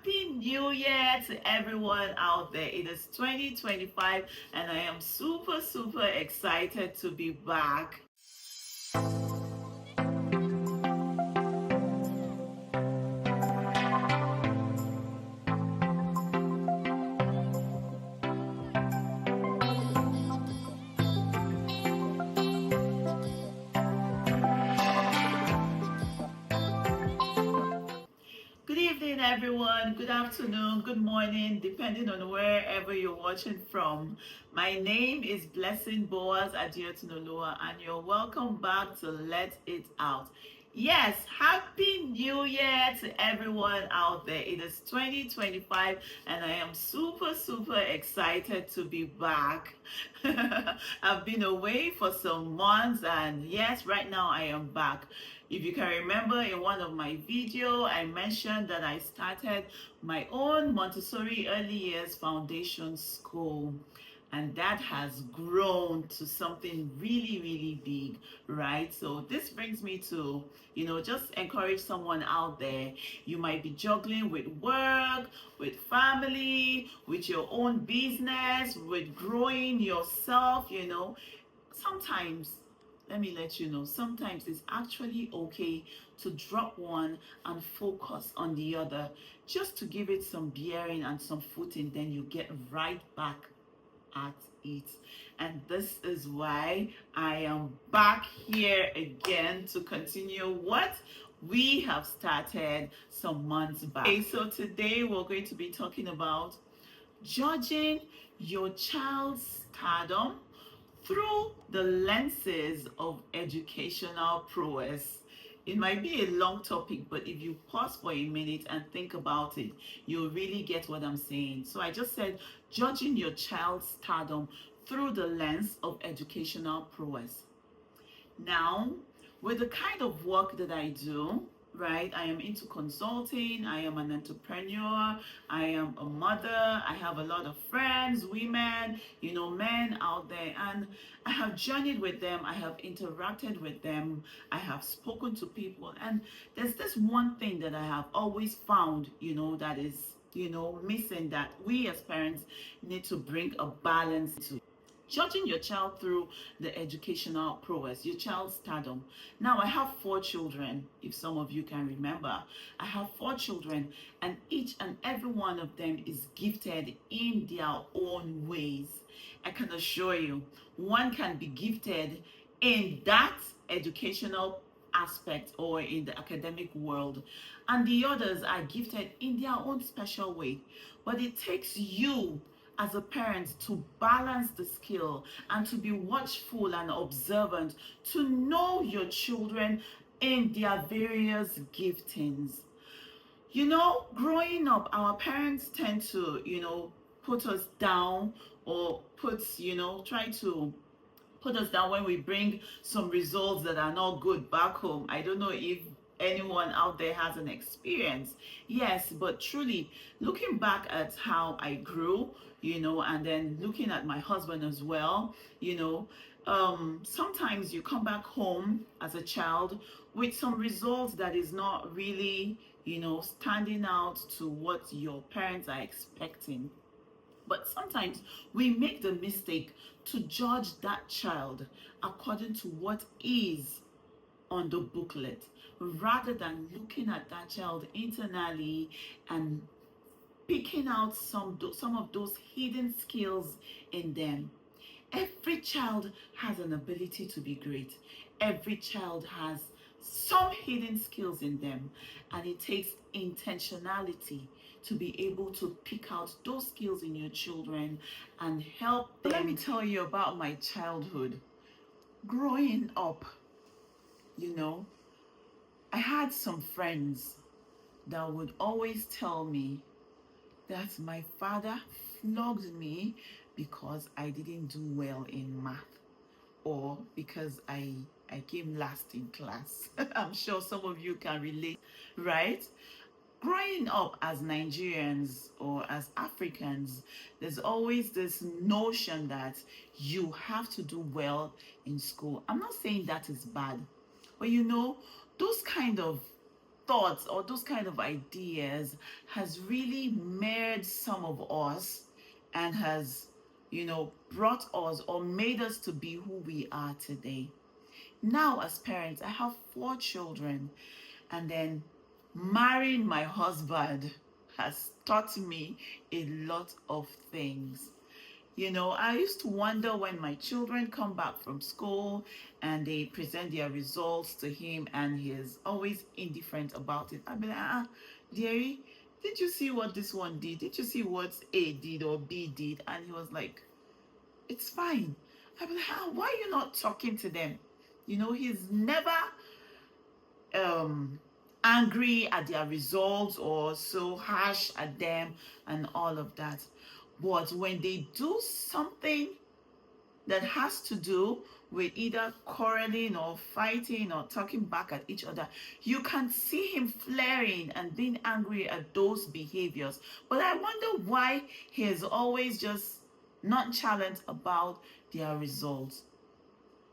Happy New Year to everyone out there. It is 2025 and I am super excited to be back. Good evening, everyone. Good afternoon, good morning, depending on wherever you're watching from. My name is Blessing Boaz Adiotunolua, and you're welcome back to Let It Out. Yes, Happy New Year to everyone out there. It is 2025, and I am super excited to be back. I've been away for some months, and yes, right now I am back. If you can remember in one of my videos, I mentioned that I started my own Montessori Early Years Foundation School. And that has grown to something really big, right? So this brings me to, just encourage someone out there. You might be juggling with work, with family, with your own business, with growing yourself. Sometimes, let me let you know, sometimes it's actually okay to drop one and focus on the other, just to give it some bearing and some footing, then you get right back at it. And this is why I am back here again to continue what we have started some months back. Okay, so today we're going to be talking about judging your child's stardom through the lenses of educational prowess. It might be a long topic, but if you pause for a minute and think about it, you'll really get what I'm saying. So I just said judging your child's stardom through the lens of educational prowess. Now, with the kind of work that I do, right? I am into consulting, I am an entrepreneur, I am a mother, I have a lot of friends, women, men out there, and I have journeyed with them, I have interacted with them, I have spoken to people, and there's this one thing that I have always found, that is, missing, that we as parents need to bring a balance to. Judging your child through the educational prowess, your child's stardom. Now, I have 4 children, if some of you can remember. I have 4 children, and each and every one of them is gifted in their own ways. I can assure you, one can be gifted in that educational aspect or in the academic world, and the others are gifted in their own special way. But it takes you as a parent to balance the skill and to be watchful and observant, to know your children in their various giftings. Growing up, our parents tend to, put us down, or try to put us down when we bring some results that are not good back home. I don't know if anyone out there has an experience. Yes, but truly, looking back at how I grew, and then looking at my husband as well, sometimes you come back home as a child with some results that is not really, standing out to what your parents are expecting. But sometimes we make the mistake to judge that child according to what is on the booklet, rather than looking at that child internally and picking out some of those hidden skills in them. Every child has an ability to be great. Every child has some hidden skills in them, and it takes intentionality to be able to pick out those skills in your children and help them. Let me tell you about my childhood. Growing up, you know, I had some friends that would always tell me that my father flogged me because I didn't do well in math, or because I came last in class. I'm sure some of you can relate, right? Growing up as Nigerians or as Africans, there's always this notion that you have to do well in school. I'm not saying that is bad, but those kind of thoughts or those kind of ideas has really made some of us and has, brought us or made us to be who we are today. Now, as parents, I have 4 children, and then marrying my husband has taught me a lot of things. I used to wonder when my children come back from school and they present their results to him and he is always indifferent about it. I'd be like, dearie, did you see what this one did? Did you see what A did or B did? And he was like, it's fine. I'd be like, why are you not talking to them? He's never um angry at their results or so harsh at them and all of that. But when they do something that has to do with either quarreling or fighting or talking back at each other, you can see him flaring and being angry at those behaviors. But I wonder why he is always just nonchalant about their results.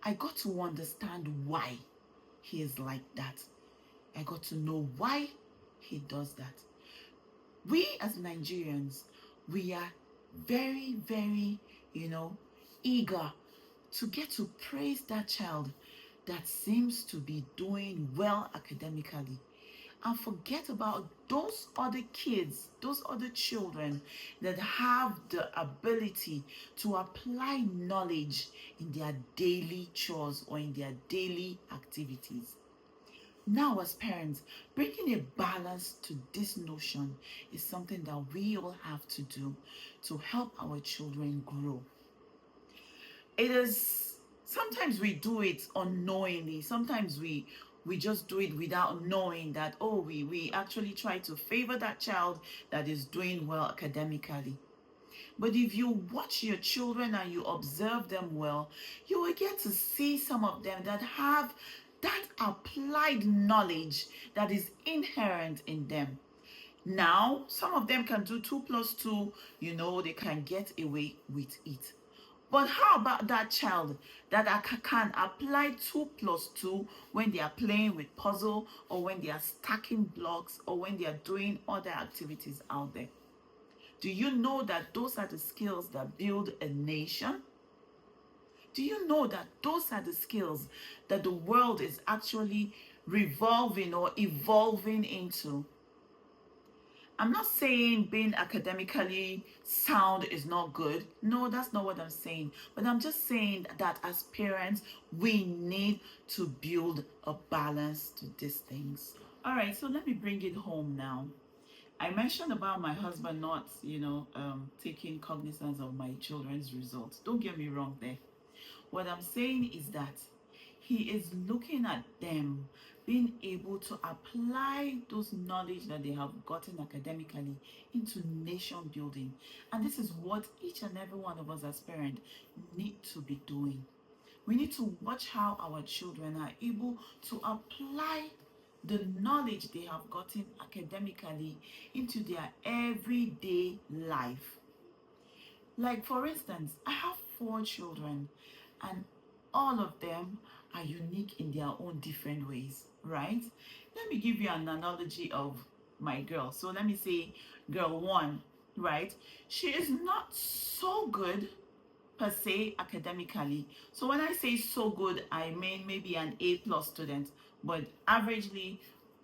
I got to understand why he is like that. I got to know why he does that. We as Nigerians, we are very, very, eager to get to praise that child that seems to be doing well academically and forget about those other kids, those other children that have the ability to apply knowledge in their daily chores or in their daily activities. Now, as parents, bringing a balance to this notion is something that we all have to do to help our children grow. It is sometimes we do it unknowingly. Sometimes we just do it without knowing that, oh, we actually try to favor that child that is doing well academically. But if you watch your children and you observe them well, you will get to see some of them that have that applied knowledge that is inherent in them. Now, some of them can do 2 plus 2, they can get away with it. But how about that child that can apply 2 plus 2 when they are playing with puzzle or when they are stacking blocks or when they are doing other activities out there? Do you know that those are the skills that build a nation? Do you know that those are the skills that the world is actually revolving or evolving into? I'm not saying being academically sound is not good. No, that's not what I'm saying. But I'm just saying that as parents, we need to build a balance to these things. All right, so let me bring it home now. I mentioned about my husband not, taking cognizance of my children's results. Don't get me wrong there. What I'm saying is that he is looking at them being able to apply those knowledge that they have gotten academically into nation building. And this is what each and every one of us as parents need to be doing. We need to watch how our children are able to apply the knowledge they have gotten academically into their everyday life. Like, for instance, I have 4 children, and all of them are unique in their own different ways, right? Let me give you an analogy of my girl. So, let me say, girl 1, right? She is not so good per se academically. So when I say so good, I mean maybe an A plus student, but averagely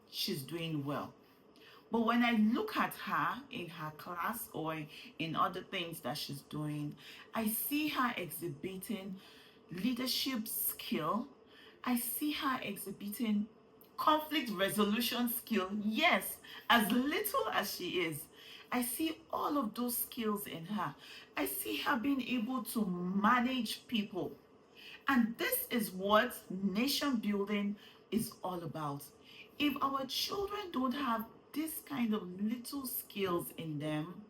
she's doing well. But when I look at her in her class or in other things that she's doing, I see her exhibiting leadership skill. I see her exhibiting conflict resolution skill. Yes, as little as she is, I see all of those skills in her. I see her being able to manage people. And this is what nation building is all about. If our children don't have this kind of little skills in them,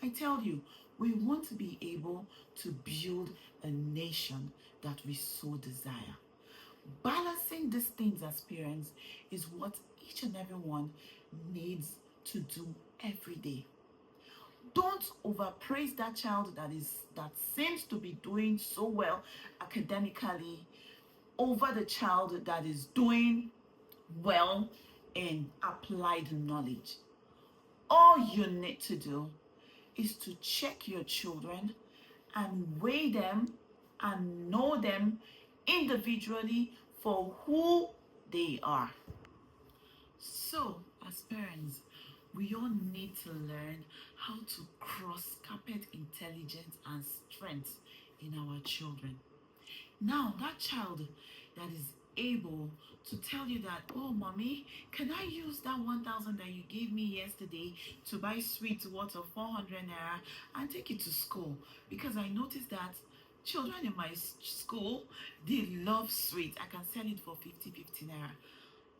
I tell you, we won't be able to build a nation that we so desire. Balancing these things as parents is what each and every one needs to do every day. Don't overpraise that child that seems to be doing so well academically over the child that is doing well in applied knowledge. All you need to do is to check your children and weigh them and know them individually for who they are. So, as parents, we all need to learn how to cross carpet intelligence and strength in our children. Now, that child that is able to tell you that, oh, mommy, can I use that 1,000 that you gave me yesterday to buy sweets worth of 400 naira and take it to school? Because I noticed that children in my school, they love sweets. I can sell it for 50 naira.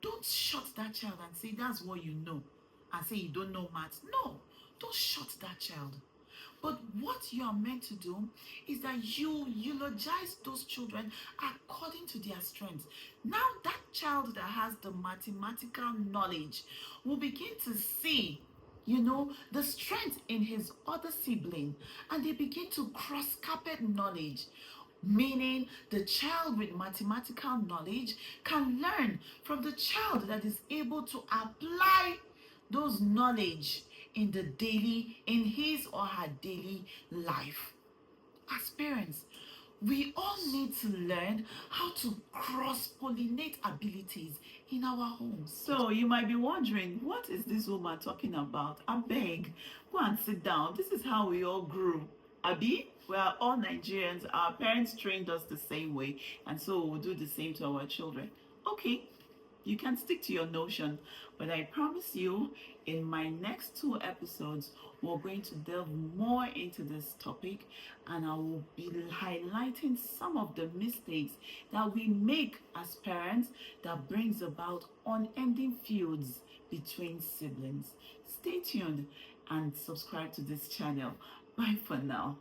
Don't shut that child and say that's what you know and say you don't know maths. No, don't shut that child. But what you are meant to do is that you eulogize those children according to their strengths. Now, that child that has the mathematical knowledge will begin to see, the strength in his other sibling, and they begin to cross carpet knowledge. Meaning, the child with mathematical knowledge can learn from the child that is able to apply those knowledge in his or her daily life. As parents, we all need to learn how to cross-pollinate abilities in our homes. So you might be wondering, what is this woman talking about? I beg, go and sit down. This is how we all grew. Abi, we are all Nigerians. Our parents trained us the same way, and so we'll do the same to our children. Okay, you can stick to your notion, but I promise you, in my next 2 episodes, we're going to delve more into this topic, and I will be highlighting some of the mistakes that we make as parents that brings about unending feuds between siblings. Stay tuned and subscribe to this channel. Bye for now.